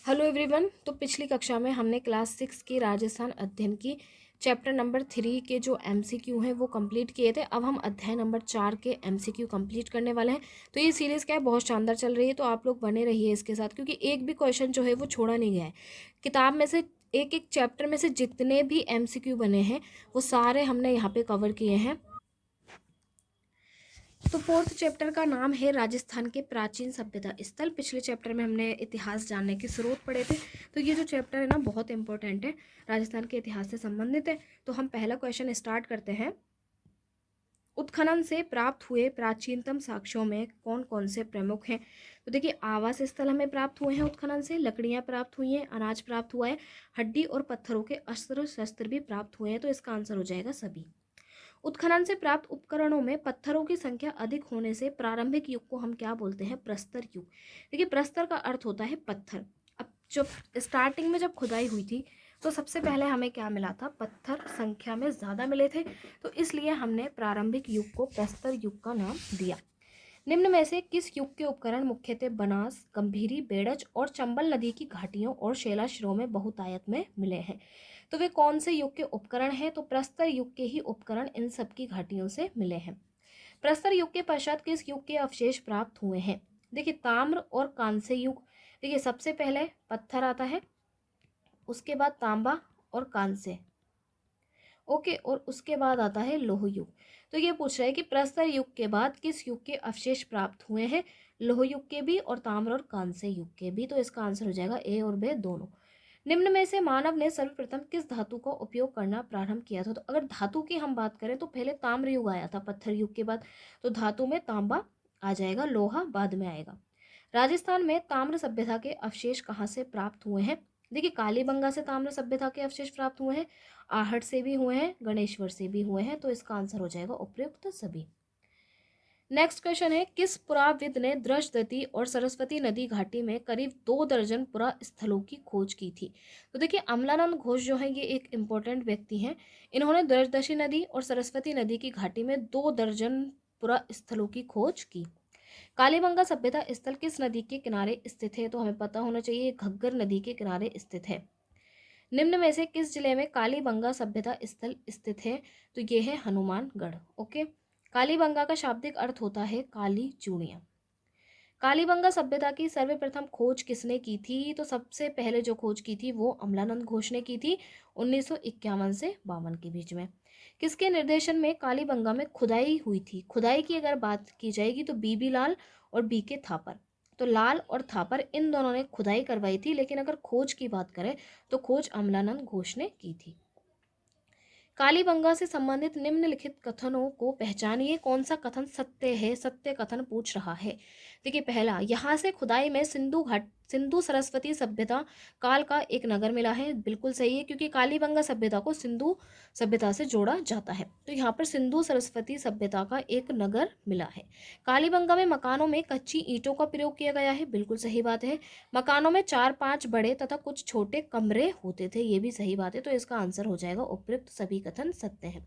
Hello everyone. तो पिछली कक्षा में हमने क्लास 6 की राजस्थान अध्ययन की चैप्टर नंबर 3 के जो एमसीक्यू हैं वो कंप्लीट किए थे। अब हम अध्याय नंबर 4 के एमसीक्यू कंप्लीट करने वाले हैं। तो ये सीरीज़ क्या है, बहुत शानदार चल रही है, तो आप लोग बने रहिए इसके साथ, क्योंकि एक भी क्वेश्चन जो है वो छोड़ा नहीं गया है। किताब में से एक एक चैप्टर में से जितने भी एमसीक्यू बने हैं वो सारे हमने यहाँ पे कवर किए हैं। तो फोर्थ चैप्टर का नाम है राजस्थान के प्राचीन सभ्यता स्थल। पिछले चैप्टर में हमने इतिहास जानने के स्रोत पढ़े थे, तो ये जो चैप्टर है ना बहुत इंपॉर्टेंट है, राजस्थान के इतिहास से संबंधित है। तो हम पहला क्वेश्चन स्टार्ट करते हैं। उत्खनन से प्राप्त हुए प्राचीनतम साक्ष्यों में कौन कौन से प्रमुख हैं? तो देखिए, आवास स्थल हमें प्राप्त हुए हैं उत्खनन से, लकड़ियां प्राप्त हुई हैं, अनाज प्राप्त हुआ है, हड्डी और पत्थरों के अस्त्र शस्त्र भी प्राप्त हुए हैं। तो इसका आंसर हो जाएगा सभी। उत्खनन से प्राप्त उपकरणों में पत्थरों की संख्या अधिक होने से प्रारंभिक युग को हम क्या बोलते हैं? प्रस्तर युग। देखिए, प्रस्तर का अर्थ होता है पत्थर। अब जब स्टार्टिंग में जब खुदाई हुई थी तो सबसे पहले हमें क्या मिला था? पत्थर संख्या में ज़्यादा मिले थे, तो इसलिए हमने प्रारंभिक युग को प्रस्तर युग का नाम दिया। निम्न में से किस युग के उपकरण मुख्यतः बनास, गंभीरी, बेड़ज और चंबल नदी की घाटियों और शैलाश्रों में बहुतायत में मिले हैं? तो वे कौन से युग के उपकरण हैं? तो प्रस्तर युग के ही उपकरण इन सब की घाटियों से मिले हैं। प्रस्तर युग के पश्चात किस युग के अवशेष प्राप्त हुए हैं? देखिए, ताम्र और कांस्य युग। देखिए, सबसे पहले पत्थर आता है, उसके बाद तांबा और कांस्य, ओके, और उसके बाद आता है लोह युग। तो ये पूछ रहा है कि प्रस्तर युग के बाद किस युग के अवशेष प्राप्त हुए हैं? लोह युग के भी और ताम्र और कांस्य युग के भी। तो इसका आंसर हो जाएगा ए और बे दोनों। निम्न में से मानव ने सर्वप्रथम किस धातु का उपयोग करना प्रारंभ किया था? तो अगर धातु की हम बात करें तो पहले ताम्र युग आया था पत्थर युग के बाद, तो धातु में तांबा आ जाएगा, लोहा बाद में आएगा। राजस्थान में ताम्र सभ्यता के अवशेष कहाँ से प्राप्त हुए हैं? देखिए, कालीबंगा से ताम्र सभ्यता के अवशेष प्राप्त हुए हैं, आहट से भी हुए हैं, गणेश्वर से भी हुए हैं। तो इसका आंसर हो जाएगा उपयुक्त सभी। नेक्स्ट क्वेश्चन है, किस पुराविद ने दृशदती और सरस्वती नदी घाटी में करीब 2 दर्जन पुरा स्थलों की खोज की थी? तो देखिए, अमलानंद घोष जो है ये एक इंपॉर्टेंट व्यक्ति हैं। इन्होंने दृशदशी नदी और सरस्वती नदी की घाटी में 2 दर्जन पुरा स्थलों की खोज की। कालीबंगा सभ्यता स्थल किस नदी के किनारे स्थित है? तो हमें पता होना चाहिए, घग्गर नदी के किनारे स्थित है। निम्न में से किस जिले में कालीबंगा सभ्यता स्थल स्थित है? तो ये है हनुमानगढ़। ओके, कालीबंगा का शाब्दिक अर्थ होता है काली चूड़ियाँ। कालीबंगा सभ्यता की सर्वप्रथम खोज किसने की थी? तो सबसे पहले जो खोज की थी वो अमलानंद घोष ने की थी 1951 से 52 के बीच में। किसके निर्देशन में कालीबंगा में खुदाई हुई थी? खुदाई की अगर बात की जाएगी तो बीबी लाल और बीके थापर। तो लाल और थापर इन दोनों ने खुदाई करवाई थी, लेकिन अगर खोज की बात करें तो खोज अमलानंद घोष ने की थी। कालीबंगा से संबंधित निम्नलिखित कथनों को पहचानिए। कौन सा कथन सत्य है? सत्य कथन पूछ रहा है। देखिए, पहला, यहाँ से खुदाई में सिंधु सरस्वती सभ्यता काल का एक नगर मिला है। बिल्कुल सही है, क्योंकि कालीबंगा सभ्यता को सिंधु सभ्यता से जोड़ा जाता है, तो यहाँ पर सिंधु सरस्वती सभ्यता का एक नगर मिला है। कालीबंगा में मकानों में कच्ची ईंटों का प्रयोग किया गया है। बिल्कुल सही बात है। मकानों में 4-5 बड़े तथा कुछ छोटे कमरे होते थे। ये भी सही बात है। तो इसका आंसर हो जाएगा उपयुक्त सभी कथन सत्य है।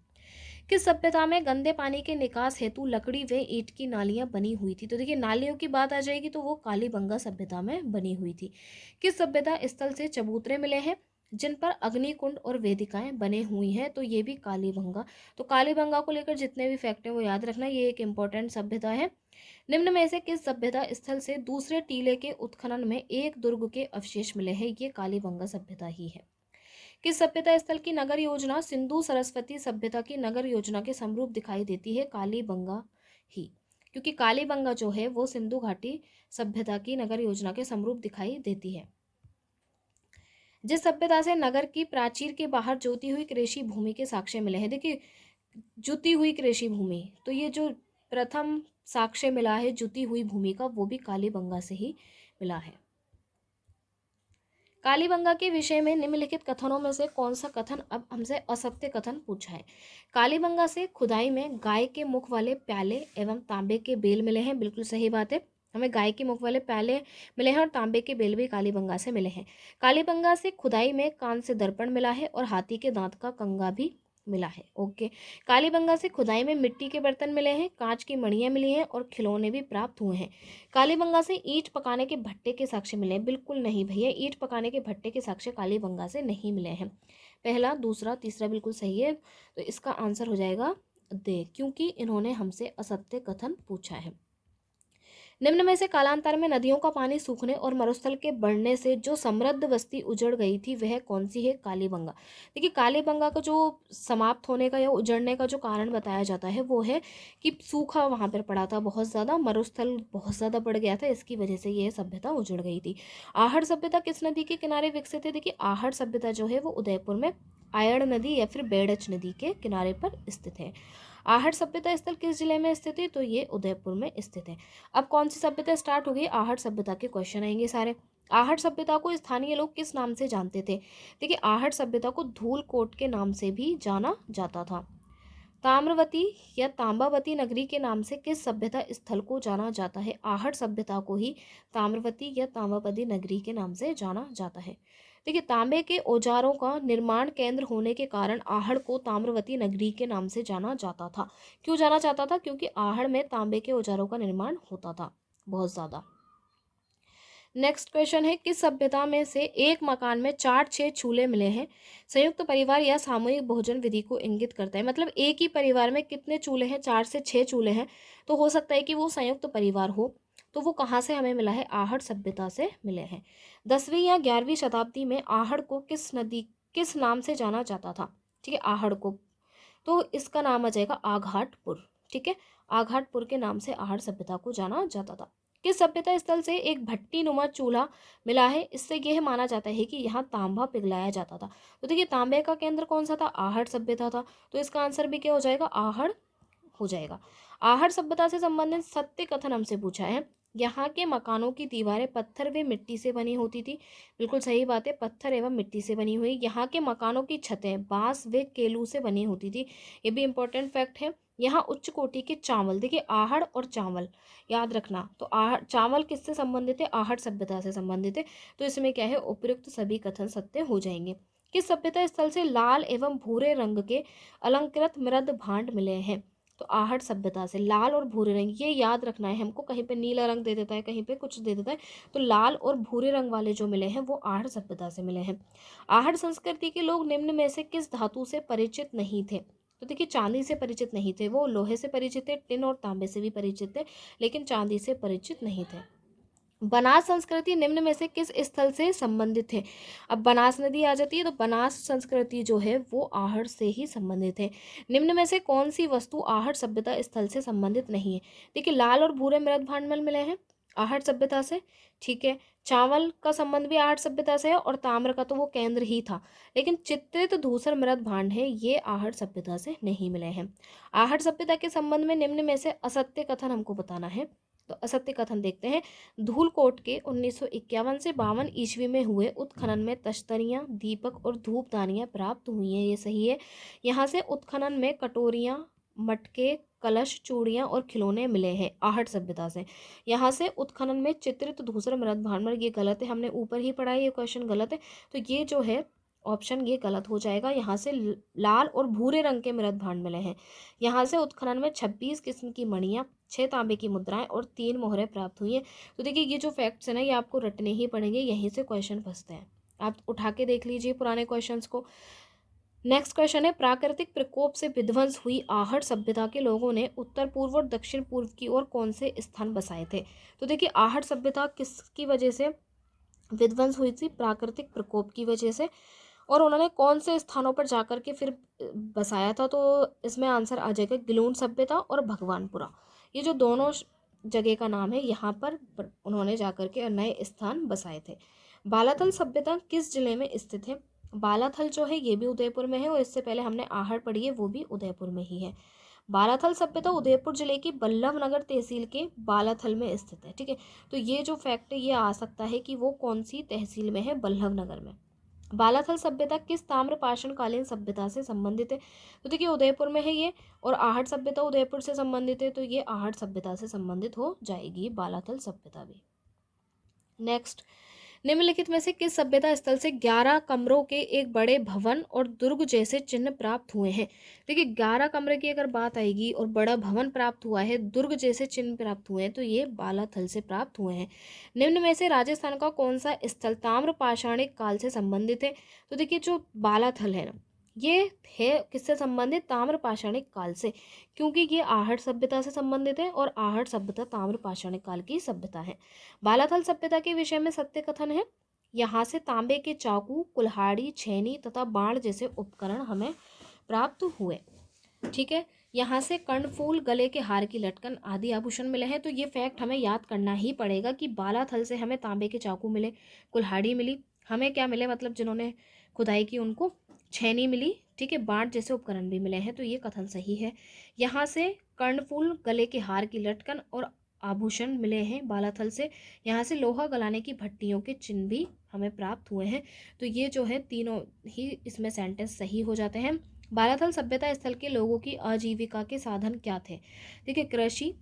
किस सभ्यता में गंदे पानी के निकास हेतु लकड़ी व ईंट की नालियां बनी हुई थी? तो देखिए, नालियों की बात आ जाएगी तो वो कालीबंगा सभ्यता में बनी हुई थी। किस सभ्यता स्थल से चबूतरे मिले हैं जिन पर अग्निकुंड और वेदिकाएं बने हुई हैं? तो ये भी कालीबंगा। तो कालीबंगा को लेकर जितने भी फैक्ट हैं वो याद रखना, ये एक इंपॉर्टेंट सभ्यता है। निम्न में से किस सभ्यता स्थल से दूसरे टीले के उत्खनन में एक दुर्ग के अवशेष मिले हैं? ये कालीबंगा सभ्यता ही है। किस सभ्यता स्थल की नगर योजना सिंधु सरस्वती सभ्यता की नगर योजना के समरूप दिखाई देती है? कालीबंगा ही, क्योंकि कालीबंगा जो है वो सिंधु घाटी सभ्यता की नगर योजना के समरूप दिखाई देती है। जिस सभ्यता से नगर की प्राचीर के बाहर जोती हुई कृषि भूमि के साक्ष्य मिले हैं। देखिए, जुती हुई कृषि भूमि, तो ये जो प्रथम साक्ष्य मिला है जुती हुई भूमि का, वो भी कालीबंगा से ही मिला है। कालीबंगा के विषय में निम्नलिखित कथनों में से कौन सा कथन अब हमसे असत्य कथन पूछा है? कालीबंगा से खुदाई में गाय के मुख वाले प्याले एवं तांबे के बेल मिले हैं। बिल्कुल सही बात है, हमें गाय के मुख वाले प्याले मिले हैं और तांबे के बेल भी कालीबंगा से मिले हैं। कालीबंगा से खुदाई में कांस्य दर्पण मिला है और हाथी के दांत का कंगा भी मिला है। ओके। कालीबंगा से खुदाई में मिट्टी के बर्तन मिले हैं, कांच की मणियां मिली हैं और खिलौने भी प्राप्त हुए हैं। कालीबंगा से ईंट पकाने के भट्टे के साक्ष्य मिले हैं। बिल्कुल नहीं भैया, ईंट पकाने के भट्टे के साक्ष्य कालीबंगा से नहीं मिले हैं। पहला, दूसरा, तीसरा बिल्कुल सही है। तो इसका आंसर हो जाएगा दे, क्योंकि इन्होंने हमसे असत्य कथन पूछा है। निम्न में से कालांतर में नदियों का पानी सूखने और मरुस्थल के बढ़ने से जो समृद्ध बस्ती उजड़ गई थी वह कौन सी है? कालीबंगा। देखिए, कालीबंगा का जो समाप्त होने का या उजड़ने का जो कारण बताया जाता है वो है कि सूखा वहां पर पड़ा था बहुत ज़्यादा, मरुस्थल बहुत ज़्यादा बढ़ गया था, इसकी वजह से यह सभ्यता उजड़ गई थी। आहड़ सभ्यता किस नदी के किनारे विकसित है? देखिए, आहड़ सभ्यता जो है वो उदयपुर में आयड़ नदी या फिर बेड़च नदी के किनारे पर स्थित है। आहड़ सभ्यता स्थल किस जिले में स्थित है? तो ये उदयपुर में स्थित है। अब कौन सी सभ्यता स्टार्ट हो गई? आहड़ सभ्यता के क्वेश्चन आएंगे सारे। आहड़ सभ्यता को स्थानीय लोग किस नाम से जानते थे? देखिए, आहड़ सभ्यता को धूलकोट के नाम से भी जाना जाता था। ताम्रवती या तांबावती नगरी के नाम से किस सभ्यता स्थल को जाना जाता है? आहड़ सभ्यता को ही ताम्रवती या तांबावती नगरी के नाम से जाना जाता है। देखिए, तांबे के औजारों का निर्माण केंद्र होने के कारण आहड़ को ताम्रवती नगरी के नाम से जाना जाता था। क्यों जाना जाता था? क्योंकि आहड़ में तांबे के औजारों का निर्माण होता था बहुत ज्यादा। नेक्स्ट क्वेश्चन है, किस सभ्यता में से एक मकान में 4-6 चूल्हे मिले हैं? संयुक्त परिवार या सामूहिक भोजन विधि को इंगित करता है। मतलब एक ही परिवार में कितने चूल्हे हैं? 4 से 6 चूल्हे हैं, तो हो सकता है कि वो संयुक्त परिवार हो। तो वो कहाँ से हमें मिला है? आहड़ सभ्यता से मिले हैं। 10वीं या 11वीं शताब्दी में आहड़ को किस नाम से जाना जाता था? ठीक है, आहड़ को, तो इसका नाम आ जाएगा आघाटपुर। ठीक है, आघाटपुर के नाम से आहड़ सभ्यता को जाना जाता था। किस सभ्यता स्थल से एक भट्टी नुमा चूल्हा मिला है? इससे यह माना जाता है कि यहाँ तांबा पिघलाया जाता था। तो देखिए, तांबे का केंद्र कौन सा था? आहड़ सभ्यता था। तो इसका आंसर भी क्या हो जाएगा? आहड़ हो जाएगा। आहड़ सभ्यता से संबंधित सत्य कथन हमसे पूछा है। यहाँ के मकानों की दीवारें पत्थर व मिट्टी से बनी होती थी। बिल्कुल सही बात है, पत्थर एवं मिट्टी से बनी हुई। यहाँ के मकानों की छतें बांस व केलू से बनी होती थी। ये भी इंपॉर्टेंट फैक्ट है। यहाँ उच्च कोटि के चावल, देखिए आहड़ और चावल याद रखना। तो आहड़ चावल किससे संबंधित है? आहड़ सभ्यता से संबंधित है। तो इसमें क्या है? उपयुक्त सभी कथन सत्य हो जाएंगे। किस सभ्यता स्थल से लाल एवं भूरे रंग के अलंकृत मृद भांड मिले हैं? तो आहड़ सभ्यता से लाल और भूरे रंग, ये याद रखना है हमको। कहीं पे नीला रंग दे देता है, कहीं पे कुछ दे देता है, तो लाल और भूरे रंग वाले जो मिले हैं वो आहड़ सभ्यता से मिले हैं। आहड़ संस्कृति के लोग निम्न में से किस धातु से परिचित नहीं थे? तो देखिए, चांदी से परिचित नहीं थे, वो लोहे से परिचित थे, टिन और तांबे से भी परिचित थे, लेकिन चांदी से परिचित नहीं थे। बनास संस्कृति निम्न में से किस स्थल से संबंधित है? अब बनास नदी आ जाती है, तो बनास संस्कृति जो है वो आहड़ से ही संबंधित है। निम्न में से कौन सी वस्तु आहड़ सभ्यता स्थल से संबंधित नहीं है? देखिए, लाल और भूरे मृद भांड मिले हैं आहड़ सभ्यता से। ठीक है, चावल का संबंध भी आहड़ सभ्यता से है और ताम्र का तो वो केंद्र ही था। लेकिन चित्रित धूसर मृद भांड है, ये आहड़ सभ्यता से नहीं मिले हैं। आहड़ सभ्यता के संबंध में निम्न में से असत्य कथन हमको बताना है। तो असत्य कथन देखते हैं। धूलकोट के 1951 से 52 ईस्वी में हुए उत्खनन में तश्तरियाँ, दीपक और धूपदानियाँ प्राप्त हुई हैं, ये सही है। यहाँ से उत्खनन में कटोरियाँ, मटके, कलश, चूड़ियाँ और खिलौने मिले हैं आहड़ सभ्यता से। यहाँ से उत्खनन में चित्रित धूसर मृद भांड, ये गलत है, हमने ऊपर ही पढ़ा है, ये क्वेश्चन गलत है। तो ये जो है ऑप्शन ये गलत हो जाएगा। यहाँ से लाल और भूरे रंग के मृद भांड मिले हैं। यहाँ से उत्खनन में 26 किस्म की मणियाँ, 6 तांबे की मुद्राएं और 3 मोहरें प्राप्त हुई हैं। तो देखिए, ये जो फैक्ट्स है ना, ये आपको रटने ही पड़ेंगे, यहीं से क्वेश्चन फंसते हैं। आप उठा के देख लीजिए पुराने क्वेश्चंस को। नेक्स्ट क्वेश्चन है, प्राकृतिक प्रकोप से विध्वंस हुई आहड़ सभ्यता के लोगों ने उत्तर पूर्व और दक्षिण पूर्व की ओर कौन से स्थान बसाए थे? तो देखिए, आहड़ सभ्यता किसकी वजह से विध्वंस हुई थी? प्राकृतिक प्रकोप की वजह से। और उन्होंने कौन से स्थानों पर जाकर के फिर बसाया था? तो इसमें आंसर आ जाएगा गिलून सभ्यता और भगवानपुरा। ये जो दोनों जगह का नाम है, यहाँ पर उन्होंने जाकर के नए स्थान बसाए थे। बालाथल सभ्यता किस जिले में स्थित है? बालाथल जो है ये भी उदयपुर में है, और इससे पहले हमने आहड़ पढ़ी है, वो भी उदयपुर में ही है। बालाथल सभ्यता उदयपुर जिले की बल्लभनगर तहसील के बालाथल में स्थित है। ठीक है, तो ये जो फैक्ट है ये आ सकता है कि वो कौन सी तहसील में है? बल्लभनगर में। बालाथल सभ्यता किस ताम्रपाषाण कालीन सभ्यता से संबंधित है? तो देखिए, उदयपुर में है ये, और आहड़ सभ्यता उदयपुर से संबंधित है, तो ये आहड़ सभ्यता से संबंधित हो जाएगी बालाथल सभ्यता भी। नेक्स्ट, निम्नलिखित में से किस सभ्यता स्थल से 11 कमरों के एक बड़े भवन और दुर्ग जैसे चिन्ह प्राप्त हुए हैं? देखिए 11 कमरे की अगर बात आएगी और बड़ा भवन प्राप्त हुआ है, दुर्ग जैसे चिन्ह प्राप्त हुए हैं, तो ये बालाथल से प्राप्त हुए हैं। निम्न में से राजस्थान का कौन सा स्थल ताम्र पाषाणिक काल से संबंधित है? तो देखिए जो बालाथल है ना, ये है किससे संबंधित? ताम्र पाषाणिक काल से, क्योंकि ये आहट सभ्यता से संबंधित है और आहट सभ्यता ताम्र पाषाणिक काल की सभ्यता है। बालाथल सभ्यता के विषय में सत्य कथन है, यहाँ से तांबे के चाकू, कुल्हाड़ी, छेनी तथा बाण जैसे उपकरण हमें प्राप्त हुए। ठीक है, यहाँ से कर्णफूल, गले के हार की लटकन आदि आभूषण मिले हैं। तो ये फैक्ट हमें याद करना ही पड़ेगा कि बालाथल से हमें तांबे के चाकू मिले, कुल्हाड़ी मिली, हमें क्या मिले मतलब जिन्होंने खुदाई की उनको छेनी मिली, ठीक है, बाण जैसे उपकरण भी मिले हैं। तो ये कथन सही है। यहाँ से कर्णफूल, गले के हार की लटकन और आभूषण मिले हैं बालाथल से। यहाँ से लोहा गलाने की भट्टियों के चिन्ह भी हमें प्राप्त हुए हैं। तो ये जो है तीनों ही इसमें सेंटेंस सही हो जाते हैं। बालाथल सभ्यता स्थल के लोगों की आजीविका के साधन क्या थे? देखिए कृषि,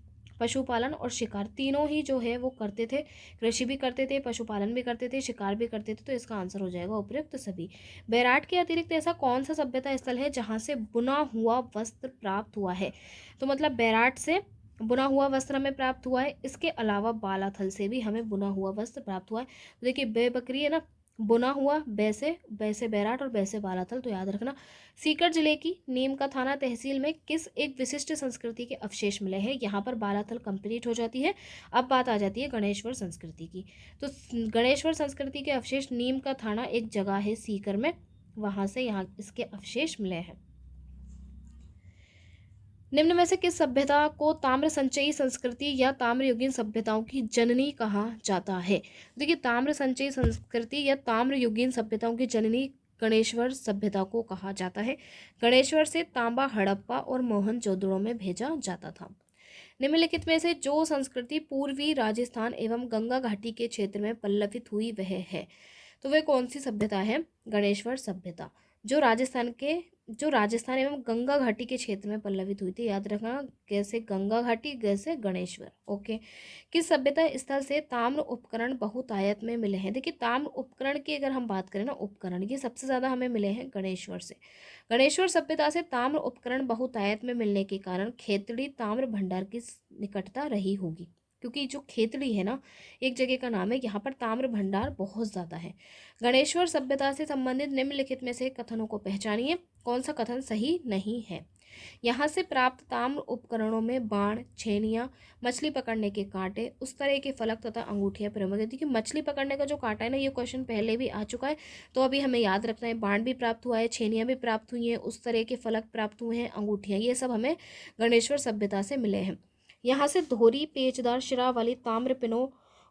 पशुपालन और शिकार, तीनों ही जो है वो करते थे। कृषि भी करते थे, पशुपालन भी करते थे, शिकार भी करते थे। तो इसका आंसर हो जाएगा उपयुक्त सभी। बैराट के अतिरिक्त ऐसा कौन सा सभ्यता स्थल है जहाँ से बुना हुआ वस्त्र प्राप्त हुआ है? तो मतलब बैराट से बुना हुआ वस्त्र हमें प्राप्त हुआ है। इसके अलावा बालाथल से भी हमें बुना हुआ वस्त्र प्राप्त हुआ है। तो देखिए बे बकरी है ना, बुना हुआ, बैसे बैसे बैराट और बैसे बालाथल, तो याद रखना। सीकर जिले की नीम का थाना तहसील में किस एक विशिष्ट संस्कृति के अवशेष मिले हैं? यहाँ पर बालाथल कंप्लीट हो जाती है। अब बात आ जाती है गणेश्वर संस्कृति की। तो गणेश्वर संस्कृति के अवशेष, नीम का थाना एक जगह है सीकर में, वहां से यहाँ इसके अवशेष मिले हैं। निम्न में से किस सभ्यता को ताम्र संचयी संस्कृति या ताम्रयुगीन सभ्यताओं की जननी कहा जाता है? देखिए ताम्र संचयी संस्कृति या ताम्रयुगीन सभ्यताओं की जननी गणेश्वर सभ्यता को कहा जाता है। गणेश्वर से तांबा हड़प्पा और मोहनजोदड़ो में भेजा जाता था। निम्नलिखित में से जो संस्कृति पूर्वी राजस्थान एवं गंगा घाटी के क्षेत्र में पल्लवित हुई वह है? तो वह कौन सी सभ्यता है? गणेश्वर सभ्यता, जो राजस्थान एवं गंगा घाटी के क्षेत्र में पल्लवित हुई थी। याद रखना, कैसे गंगा घाटी, कैसे गणेश्वर। ओके, किस सभ्यता स्थल से ताम्र उपकरण बहुतायत में मिले हैं? देखिए ताम्र उपकरण की अगर हम बात करें ना, उपकरण ये सबसे ज्यादा हमें मिले हैं गणेश्वर से। गणेश्वर सभ्यता से ताम्र उपकरण बहुतायत में मिलने के कारण खेतड़ी ताम्र भंडार की निकटता रही होगी, क्योंकि जो खेतड़ी है ना एक जगह का नाम है, यहाँ पर ताम्र भंडार बहुत ज्यादा है। गणेश्वर सभ्यता से संबंधित निम्नलिखित में से कथनों को पहचानिए, कौन सा कथन सही नहीं है? यहाँ से प्राप्त ताम्र उपकरणों में बाण, छेनियाँ, मछली पकड़ने के कांटे, उस तरह के फलक तथा अंगूठियाँ प्रमुख है। देखिए मछली पकड़ने का जो कांटा है ना, ये क्वेश्चन पहले भी आ चुका है, तो अभी हमें याद रखना है। बाण भी प्राप्त हुआ है, छेनियाँ भी प्राप्त हुई हैं, उस तरह के फलक प्राप्त हुए हैं, अंगूठियाँ, ये सब हमें गणेश्वर सभ्यता से मिले हैं। यहाँ से धोरी, पेचदार शिरा वाली ताम्र पिनों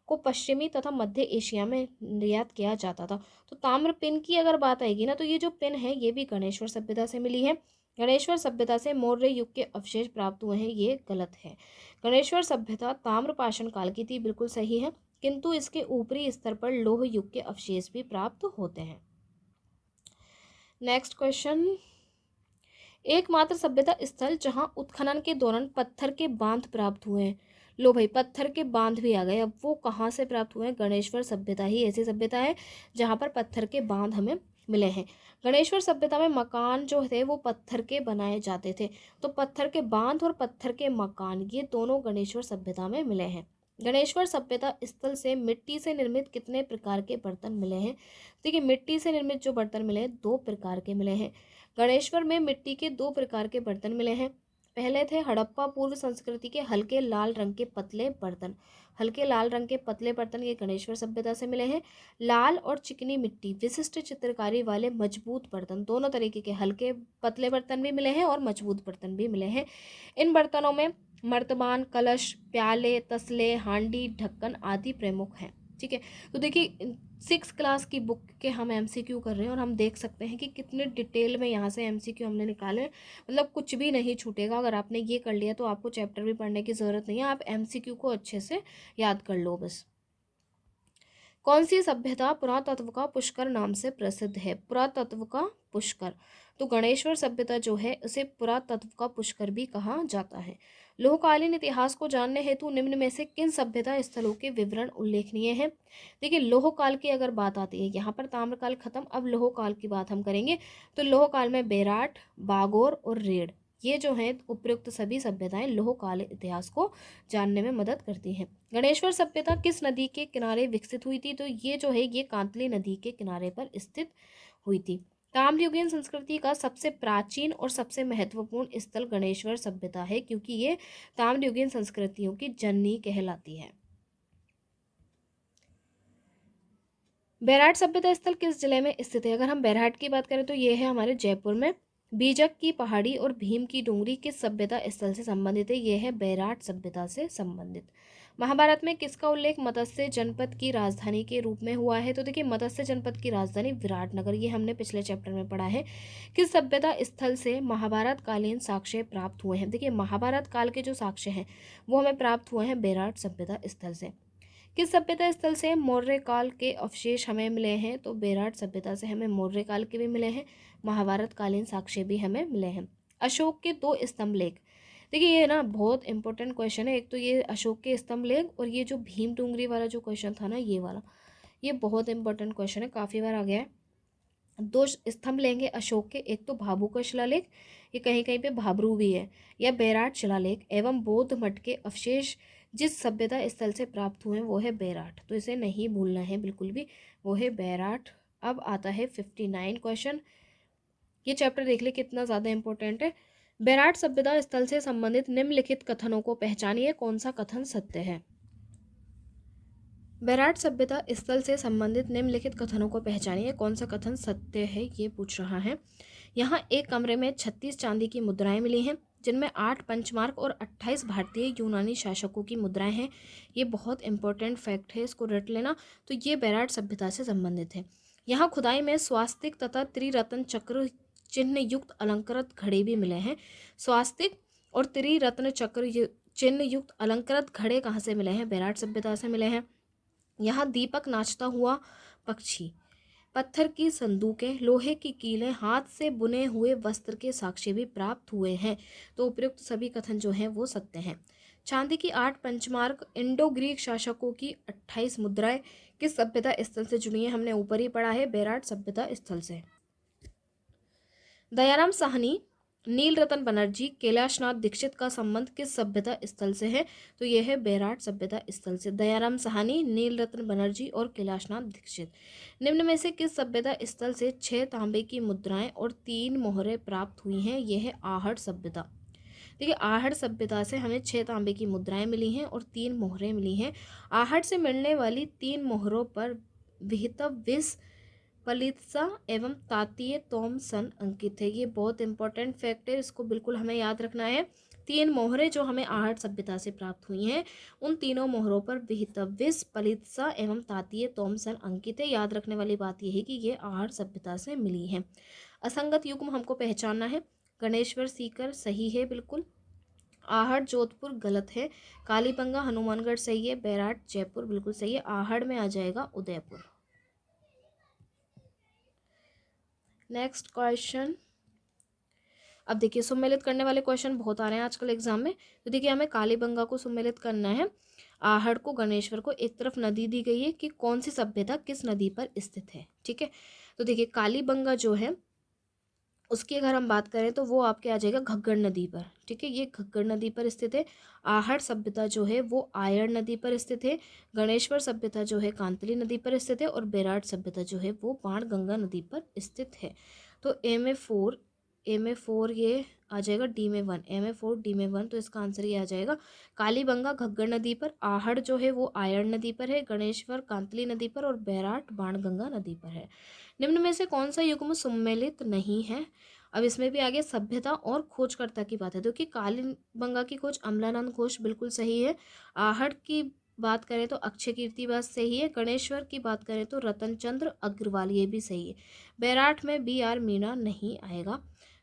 को पश्चिमी तथा मध्य एशिया में निर्यात किया जाता था। तो ताम्र पिन की अगर बात आएगी ना, तो ये जो पिन है ये भी गणेश्वर सभ्यता से मिली है। गणेश्वर सभ्यता से मौर्य युग के अवशेष प्राप्त हुए हैं, ये गलत है। गणेश्वर सभ्यता ताम्रपाषाण काल की थी, बिल्कुल सही है, किंतु इसके ऊपरी स्तर पर लौह युग के अवशेष भी प्राप्त होते हैं। नेक्स्ट क्वेश्चन, एकमात्र सभ्यता स्थल जहां उत्खनन के दौरान पत्थर के बांध प्राप्त हुए हैं। लो भाई, पत्थर के बांध भी आ गए। अब वो कहाँ से प्राप्त हुए हैं? गणेश्वर सभ्यता ही ऐसी सभ्यता है जहाँ पर पत्थर के बांध हमें मिले हैं। गणेश्वर सभ्यता में मकान जो थे वो पत्थर के बनाए जाते थे। तो पत्थर के बांध और पत्थर के मकान, ये दोनों गणेश्वर सभ्यता में मिले हैं। गणेश्वर सभ्यता स्थल से मिट्टी से निर्मित कितने प्रकार के बर्तन मिले हैं? देखिए मिट्टी से निर्मित जो बर्तन मिले हैं 2 प्रकार के मिले हैं। गणेश्वर में मिट्टी के 2 प्रकार के बर्तन मिले हैं। पहले थे हड़प्पा पूर्व संस्कृति के हल्के लाल रंग के पतले बर्तन। हल्के लाल रंग के पतले बर्तन ये गणेश्वर सभ्यता से मिले हैं। लाल और चिकनी मिट्टी विशिष्ट चित्रकारी वाले मजबूत बर्तन, दोनों तरीके के हल्के पतले बर्तन भी मिले हैं और मजबूत बर्तन भी मिले हैं। इन बर्तनों में मर्तबान, कलश, प्याले, तसले, हांडी, ढक्कन आदि प्रमुख हैं। ठीक है, तो देखिए 6 क्लास की बुक के हम एमसीक्यू कर रहे हैं और हम देख सकते हैं कि कितने डिटेल में यहाँ से एमसीक्यू हमने निकाले, मतलब कुछ भी नहीं छूटेगा। अगर आपने ये कर लिया तो आपको चैप्टर भी पढ़ने की ज़रूरत नहीं है, आप एमसीक्यू को अच्छे से याद कर लो बस। कौन सी सभ्यता पुरातत्व का पुष्कर नाम से प्रसिद्ध है? पुरातत्व का पुष्कर, तो गणेश्वर सभ्यता जो है उसे पुरातत्व का पुष्कर भी कहा जाता है। लोहकालीन इतिहास को जानने हेतु निम्न में से किन सभ्यता स्थलों के विवरण उल्लेखनीय हैं? देखिए, लोहकाल की अगर बात आती है, यहाँ पर ताम्रकाल खत्म, अब लोहकाल की बात हम करेंगे। तो लोहकाल में बेराट, बागोर और रेड, ये जो है उपयुक्त सभी सभ्यताएं लोहकाल इतिहास को जानने में मदद करती हैं। गणेश्वर सभ्यता किस नदी के किनारे विकसित हुई थी? तो ये जो है ये कांतली नदी के किनारे पर स्थित हुई थी। ताम्रयुगीन संस्कृति का सबसे प्राचीन और सबसे महत्वपूर्ण स्थल गणेश्वर सभ्यता है, क्योंकि ये ताम्रयुगीन संस्कृतियों की जननी कहलाती है। बैराट सभ्यता स्थल किस जिले में स्थित है? अगर हम बैराट की बात करें तो ये है हमारे जयपुर में। बीजक की पहाड़ी और भीम की डूंगरी किस सभ्यता स्थल से संबंधित है? ये है बैराट सभ्यता से संबंधित। महाभारत में किसका उल्लेख मत्स्य जनपद की राजधानी के रूप में हुआ है? तो देखिए, मत्स्य जनपद की राजधानी विराटनगर, ये हमने पिछले चैप्टर में पढ़ा है। किस सभ्यता स्थल से महाभारत कालीन साक्ष्य प्राप्त हुए हैं? देखिए, महाभारत काल के जो साक्ष्य हैं वो हमें प्राप्त हुए हैं बैराट सभ्यता स्थल से। किस सभ्यता स्थल से मौर्य काल के अवशेष हमें मिले हैं? तो बैराट सभ्यता से हमें मौर्य काल के भी मिले हैं, महाभारत कालीन साक्ष्य भी हमें मिले हैं। अशोक के 2 स्तंभ लेख, देखिए ये ना बहुत इंपॉर्टेंट क्वेश्चन है। एक तो ये अशोक के स्तंभ लेख, और ये जो भीम डूंगरी वाला जो क्वेश्चन था ना, ये वाला, ये बहुत इंपॉर्टेंट क्वेश्चन है, काफ़ी बार आ गया है। 2 स्तंभ लेंगे अशोक के, एक तो भाभू का शिलालेख, ये कहीं कहीं पे भाबरू भी है, या बैराट शिलालेख, एवं बौद्ध मठ के अवशेष जिस सभ्यता स्थल से प्राप्त हुए वो है बैराट, तो इसे नहीं भूलना है बिल्कुल भी, वो है बैराट। अब आता है 59 क्वेश्चन, ये चैप्टर देख ले कितना ज़्यादा इंपॉर्टेंट है। बैराट सभ्यता स्थल से संबंधित निम्नलिखित कथनों को पहचानिए, कौन सा कथन सत्य है? बैराट सभ्यता स्थल से संबंधित निम्नलिखित कथनों को पहचानिए, कौन सा कथन सत्य है, ये पूछ रहा है। यहाँ एक कमरे में 36 चांदी की मुद्राएं मिली हैं, जिनमें 8 पंचमार्क और 28 भारतीय यूनानी शासकों की मुद्राएं हैं। ये बहुत इंपॉर्टेंट फैक्ट है, इसको रट लेना। तो ये बैराट सभ्यता से संबंधित है। यहाँ खुदाई में स्वास्तिक तथा त्रिरत्न चक्र चिन्ह युक्त अलंकृत घड़े भी मिले हैं। स्वास्तिक और त्रिरत्न चक्र चिन्ह युक्त अलंकृत घड़े कहाँ से मिले हैं? बैराट सभ्यता से मिले हैं। यहाँ दीपक, नाचता हुआ पक्षी, पत्थर की संदूकें, लोहे की कीलें, हाथ से बुने हुए वस्त्र के साक्ष्य भी प्राप्त हुए हैं। तो उपयुक्त सभी कथन जो हैं वो सत्य हैं। चांदी की 8 पंचमार्क, इंडो ग्रीक शासकों की 28 मुद्राएं किस सभ्यता स्थल से जुड़ी हैं? हमने ऊपर ही पढ़ा है, बैराट सभ्यता स्थल से। दयाराम साहनी, नील रतन बनर्जी, कैलाशनाथ दीक्षित का संबंध किस सभ्यता स्थल से है? तो यह है बैराट सभ्यता स्थल से। दयाराम साहनी, नील रतन बनर्जी और कैलाशनाथ दीक्षित। निम्न में से किस सभ्यता स्थल से 6 तांबे की मुद्राएं और 3 मोहरें प्राप्त हुई हैं? यह है आहड़ सभ्यता। देखिए, आहड़ सभ्यता से हमें 6 तांबे की मुद्राएं मिली हैं और 3 मोहरें मिली हैं। आहड़ से मिलने वाली 3 मोहरों पर विहितव विष, पलित्सा एवं तातीय तोमसन अंकित है। ये बहुत इंपॉर्टेंट फैक्ट है, इसको बिल्कुल हमें याद रखना है। 3 मोहरें जो हमें आहड़ सभ्यता से प्राप्त हुई हैं, उन तीनों मोहरों पर विहितविष, पलित्सा एवं तातीय तोमसन अंकित है। याद रखने वाली बात यह है कि ये आहड़ सभ्यता से मिली है। असंगत युग्म हमको पहचानना है। गणेश्वर सीकर सही है बिल्कुल, आहड़ जोधपुर गलत है, कालीबंगा हनुमानगढ़ सही है, बैराट जयपुर बिल्कुल सही है, आहड़ में आ जाएगा उदयपुर। नेक्स्ट क्वेश्चन, अब देखिए सम्मिलित करने वाले क्वेश्चन बहुत आ रहे हैं आजकल एग्जाम में। तो देखिए, हमें कालीबंगा को सम्मिलित करना है, आहड़ को, गणेश्वर को। एक तरफ नदी दी गई है कि कौन सी सभ्यता किस नदी पर स्थित है, ठीक है। तो देखिए, कालीबंगा जो है उसकी अगर हम बात करें तो वो आपके आ जाएगा घग्गर नदी पर, ठीक है, ये घग्गर नदी पर स्थित है। आहड़ सभ्यता जो है वो आयड़ नदी पर स्थित है। गणेश्वर सभ्यता जो है कांतली नदी पर स्थित है, और बैराट सभ्यता जो है वो बाणगंगा नदी पर स्थित है। तो ए में 4 ये आ जाएगा, डी में 1, ए में 4 डी में 1, तो इसका आंसर ये आ जाएगा। कालीबंगा घग्गर नदी पर, आहड़ जो है वो आयड़ नदी पर है, गणेश्वर कांतली नदी पर, और बैराट बाणगंगा नदी पर है। निम्न में से कौन सा युग्म सम्मिलित नहीं है? अब इसमें भी आगे सभ्यता और खोजकर्ता की बात है। तो कि कालीबंगा की खोज अमलानंद घोष बिल्कुल सही है। आहड़ की बात करें तो अक्षय कीर्ति बात सही है। गणेश्वर की बात करें तो रतन चंद्र अग्रवाल, ये भी सही है। बैराट में BR मीणा नहीं आएगा,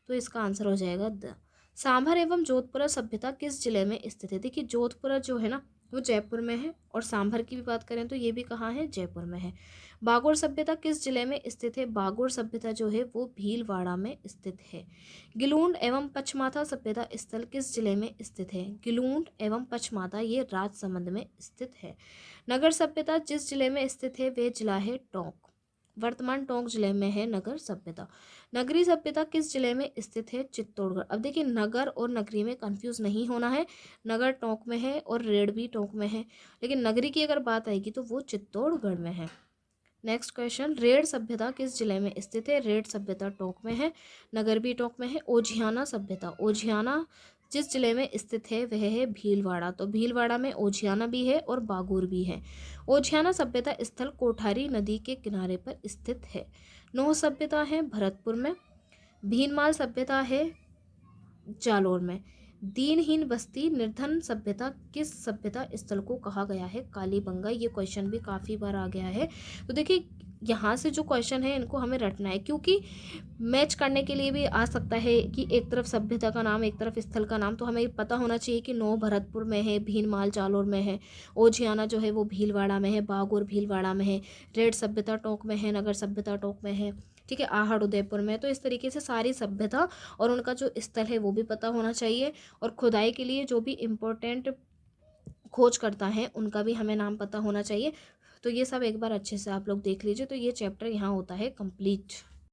तो इसका आंसर हो जाएगा द। सांभर एवं जोधपुरा सभ्यता किस जिले में स्थित है? देखिए, जोधपुरा जो है ना वो जयपुर में है। और सांभर की भी बात करें तो ये भी कहाँ है, जयपुर में है। बागोर सभ्यता किस जिले में स्थित है, बागोर सभ्यता जो है वो भीलवाड़ा में स्थित है। गिलूंड एवं पचमाथा सभ्यता स्थल किस जिले में स्थित है, गिलूंड एवं पचमाथा ये राजसमंद में स्थित है। नगर सभ्यता जिस जिले में स्थित है वह जिला है टोंक, वर्तमान टोंक जिले में है नगर सभ्यता। नगरी सभ्यता किस जिले में स्थित है, चित्तौड़गढ़। अब देखिए नगर और नगरी में कंफ्यूज नहीं होना है, नगर टोंक में है और रेड भी टोंक में है, लेकिन नगरी की अगर बात आएगी तो वो चित्तौड़गढ़ में है। नेक्स्ट क्वेश्चन, रेड सभ्यता किस जिले में स्थित है, रेड सभ्यता टोंक में है, नगर भी टोंक में है। ओझियाना सभ्यता, ओझियाना जिस जिले में स्थित है वह है भीलवाड़ा, तो भीलवाड़ा में ओझियाना भी है और बागुर भी है। ओझियाना सभ्यता स्थल कोठारी नदी के किनारे पर स्थित है। नौह सभ्यता है भरतपुर में। भीनमाल सभ्यता है जालोर में। दीनहीन बस्ती निर्धन सभ्यता किस सभ्यता स्थल को कहा गया है, कालीबंगा। ये क्वेश्चन भी काफ़ी बार आ गया है। तो देखिए यहाँ से जो क्वेश्चन है इनको हमें रटना है, क्योंकि मैच करने के लिए भी आ सकता है कि एक तरफ सभ्यता का नाम एक तरफ स्थल का नाम, तो हमें पता होना चाहिए कि नौ भरतपुर में है, भीनमाल जालोर में है, ओझियाना जो है वो भीलवाड़ा में है, बागुर भीलवाड़ा में है, रेड सभ्यता टोंक में है, नगर सभ्यता टोंक में है, ठीक है, आहड़ उदयपुर में। तो इस तरीके से सारी सभ्यता और उनका जो स्थल है वो भी पता होना चाहिए, और खुदाई के लिए जो भी इम्पोर्टेंट खोज करता है उनका भी हमें नाम पता होना चाहिए। तो ये सब एक बार अच्छे से आप लोग देख लीजिए। तो ये चैप्टर यहाँ होता है कंप्लीट।